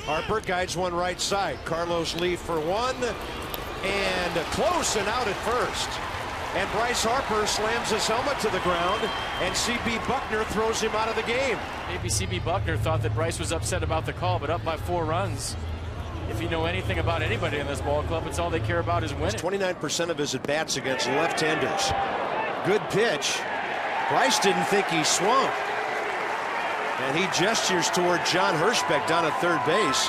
Harper guides one right side. Carlos Lee for one, and close and out at first. And Bryce Harper slams his helmet to the ground, and C.B. Buckner throws him out of the game. Maybe C.B. Buckner thought that Bryce was upset about the call, but up by 4 runs. If you know anything about anybody in this ball club, it's all they care about is winning. 29% of his at-bats against left-handers. Good pitch. Bryce didn't think he swung. And he gestures toward John Hirschbeck down at third base.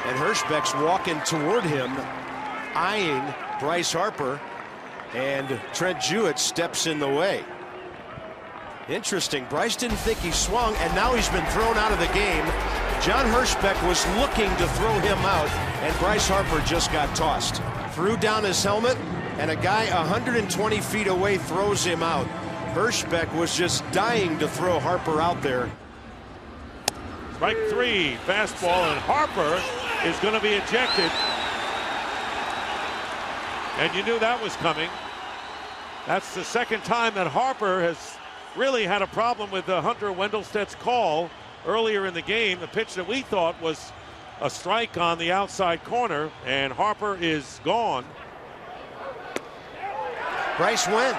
And Hirschbeck's walking toward him, eyeing Bryce Harper. And Trent Jewett steps in the way. Interesting. Bryce didn't think he swung, and now he's been thrown out of the game. John Hirschbeck was looking to throw him out, and Bryce Harper just got tossed. Threw down his helmet, and a guy 120 feet away throws him out. Hirschbeck was just dying to throw Harper out there. Strike 3, fastball, and Harper is going to be ejected. And you knew that was coming. That's the second time that Harper has really had a problem with Hunter Wendelstedt's call earlier in the game. The pitch that we thought was a strike on the outside corner, and Harper is gone. Bryce went.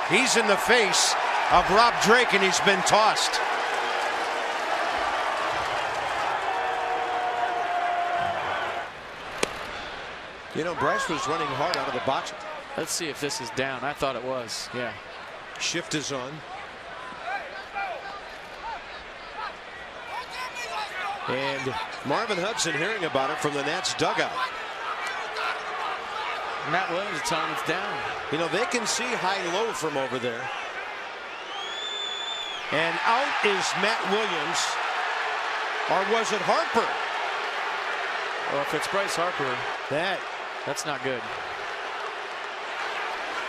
He's in the face of Rob Drake, and he's been tossed. You know, Bryce was running hard out of the box. Let's see if this is down. I thought it was. Yeah. Shift is on. And Marvin Hudson hearing about it from the Nats dugout. Matt Williams is telling him it's down. You know, they can see high-low from over there. And out is Matt Williams. Or was it Harper? Well, if it's Bryce Harper, that's not good.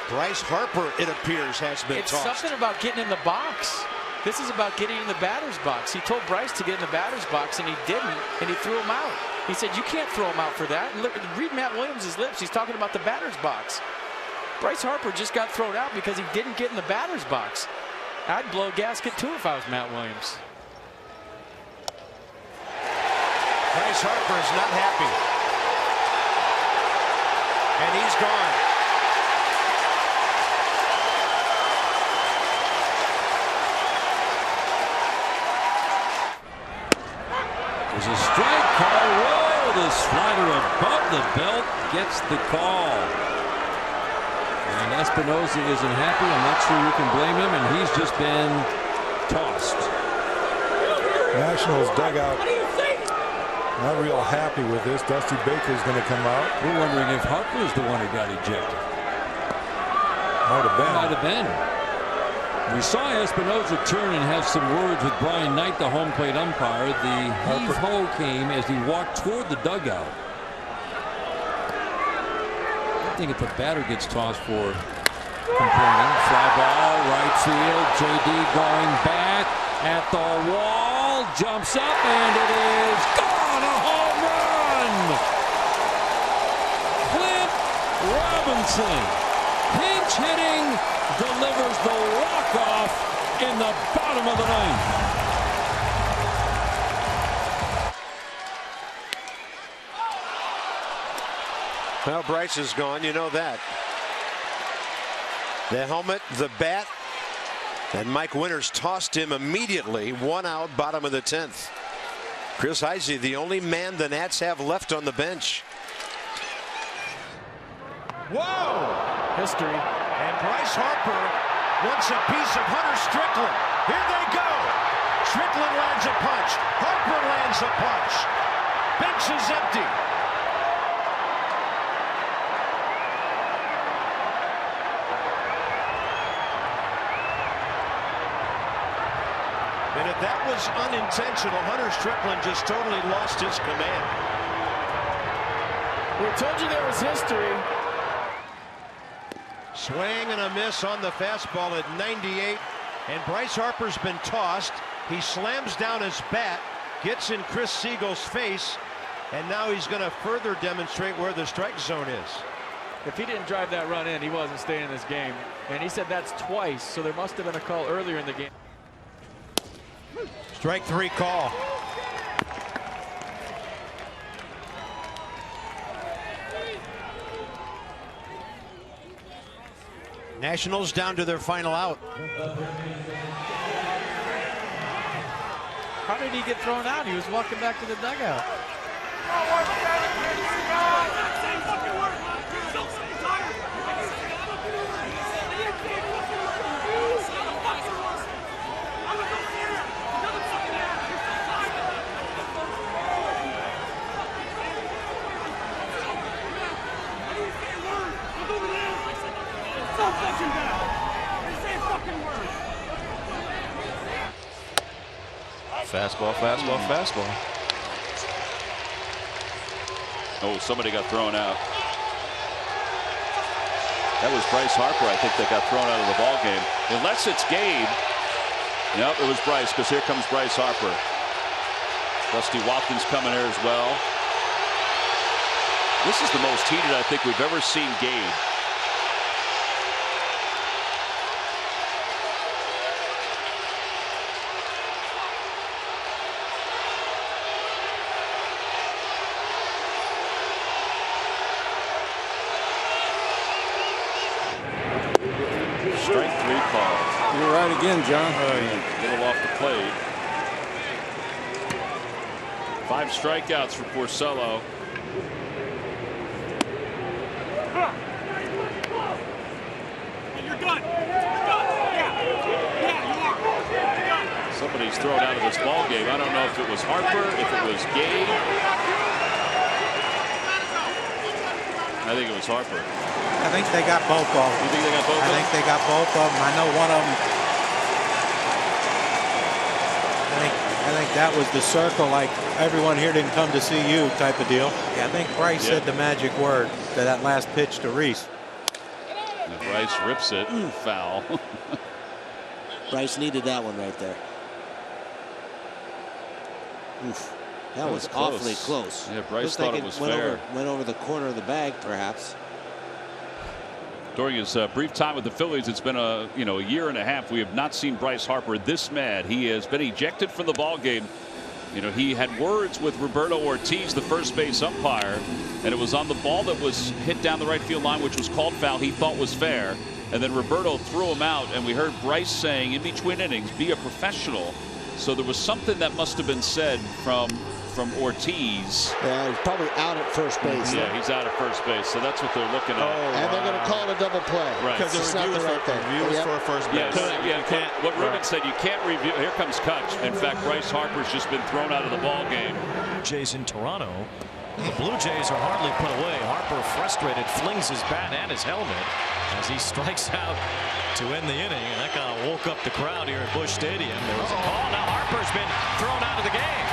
Bryce Harper, it appears, has been tossed. It's something about getting in the box. This is about getting in the batter's box. He told Bryce to get in the batter's box, and he didn't, and he threw him out. He said, you can't throw him out for that. And look, read Matt Williams' lips. He's talking about the batter's box. Bryce Harper just got thrown out because he didn't get in the batter's box. I'd blow a gasket, too, if I was Matt Williams. Bryce Harper is not happy. And he's gone. There's a strike call. Whoa, the slider above the belt gets the call. And Espinosa isn't happy. I'm not sure you can blame him, and he's just been tossed. Nationals dugout not real happy with this. Dusty Baker's going to come out. We're wondering if Harper is the one who got ejected. Might have been. Might have been. We saw Espinosa turn and have some words with Brian Knight, the home plate umpire. The heave-ho came as he walked toward the dugout. I think if a batter gets tossed for complaining, fly ball, right field, JD going back at the wall, jumps up, and it is gone. A home run. Clint Robinson, pinch hitting, delivers the walk-off in the bottom of the ninth. Well, Bryce is gone, you know that. The helmet, the bat, and Mike Winters tossed him immediately. 1 out, bottom of the 10th. Chris Heisey, the only man the Nats have left on the bench. Whoa! History. And Bryce Harper wants a piece of Hunter Strickland. Here they go. Strickland lands a punch. Harper lands a punch. Bench is empty. And if that was unintentional, Hunter Strickland just totally lost his command. We told you there was history. Swing and a miss on the fastball at 98. And Bryce Harper's been tossed. He slams down his bat, gets in Chris Siegel's face, and now he's going to further demonstrate where the strike zone is. If he didn't drive that run in, he wasn't staying in this game. And he said that's twice, so there must have been a call earlier in the game. Strike 3 call. Nationals down to their final out. How did he get thrown out? He was walking back to the dugout. Fastball, fastball, fastball. Oh, somebody got thrown out. That was Bryce Harper, I think, that got thrown out of the ball game. Unless it's Gabe. Nope, it was Bryce, because here comes Bryce Harper. Dusty Watkins coming here as well. This is the most heated I think we've ever seen Gabe. Strike 3 call. You're right again, John. A little off the plate. 5 strikeouts for Porcello. You're done. Yeah, you are. Somebody's thrown out of this ball game. I don't know if it was Harper, if it was Gabe. I think it was Harper. I think they got both of them. You think they got both of them? I think they got both of them. I know one of them. I think that was the circle, like everyone here didn't come to see you type of deal. Yeah, I think Bryce said the magic word to that last pitch to Reese. And Bryce rips it. Foul. Bryce needed that one right there. Oof. That was awfully close. Yeah, Bryce Looked thought like it was went fair. Went over the corner of the bag, perhaps. During his brief time with the Phillies, it's been a year and a half. We have not seen Bryce Harper this mad. He has been ejected from the ball game. He had words with Roberto Ortiz, the first base umpire, and it was on the ball that was hit down the right field line, which was called foul. He thought was fair, and then Roberto threw him out. And we heard Bryce saying in between innings, "Be a professional." So there was something that must have been said from Ortiz. Yeah, he's probably out at first base. Yeah, he's out at first base, so that's what they're looking at. And they're going to call it a double play. Right. Because the review is for first base. What Ruben said, you can't review. Here comes Kutch. In fact, Bryce Harper's just been thrown out of the ball game. Jays in Toronto. The Blue Jays are hardly put away. Harper, frustrated, flings his bat and his helmet as he strikes out to end the inning, and that kind of woke up the crowd here at Busch Stadium. There was a call. Now Harper's been thrown out of the game.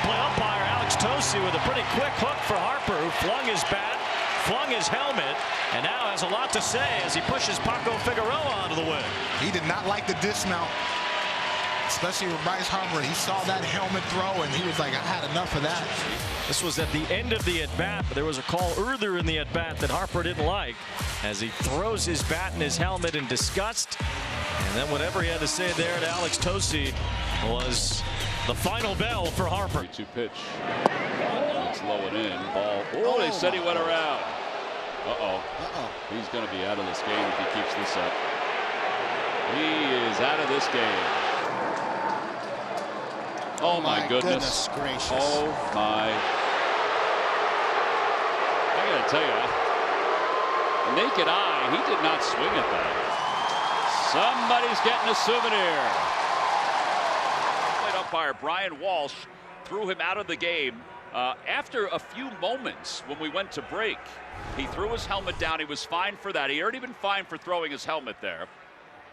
Play umpire Alex Tosi with a pretty quick hook for Harper, who flung his bat, flung his helmet, and now has a lot to say as he pushes Paco Figueroa out of the way. He did not like the dismount, especially with Bryce Harper. He saw that helmet throw and he was like, I had enough of that. This was at the end of the at-bat, but there was a call earlier in the at-bat that Harper didn't like as he throws his bat and his helmet in disgust. And then whatever he had to say there to Alex Tosi was the final bell for Harper. 3-2 pitch. It's low and in. Ball. Oh, they said he went around. He's going to be out of this game if he keeps this up. He is out of this game. Oh my goodness gracious. Oh my. I gotta tell you, naked eye, he did not swing at that. Somebody's getting a souvenir. Umpire Brian Walsh threw him out of the game after a few moments when we went to break. He threw his helmet down. He was fined for that. He had already been fined for throwing his helmet there.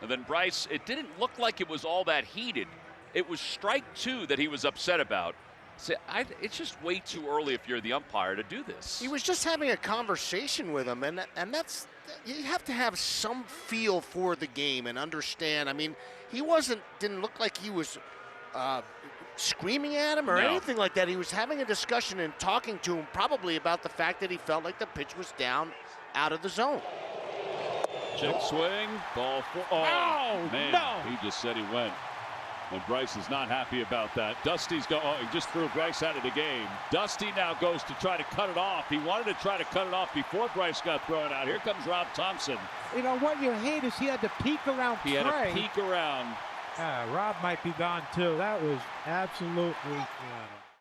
And then Bryce, it didn't look like it was all that heated. It was strike 2 that he was upset about. So it's just way too early if you're the umpire to do this. He was just having a conversation with him, and that's, you have to have some feel for the game and understand. I mean, he didn't look like he was screaming at him or anything like that. He was having a discussion and talking to him probably about the fact that he felt like the pitch was down out of the zone. Check swing, ball 4. Oh, man, he just said he went. And Bryce is not happy about that. Dusty's he just threw Bryce out of the game. Dusty now goes to try to cut it off. He wanted to try to cut it off before Bryce got thrown out. Here comes Rob Thompson. You know what you hate is he had to peek around. He had to peek around. Rob might be gone too. That was absolutely.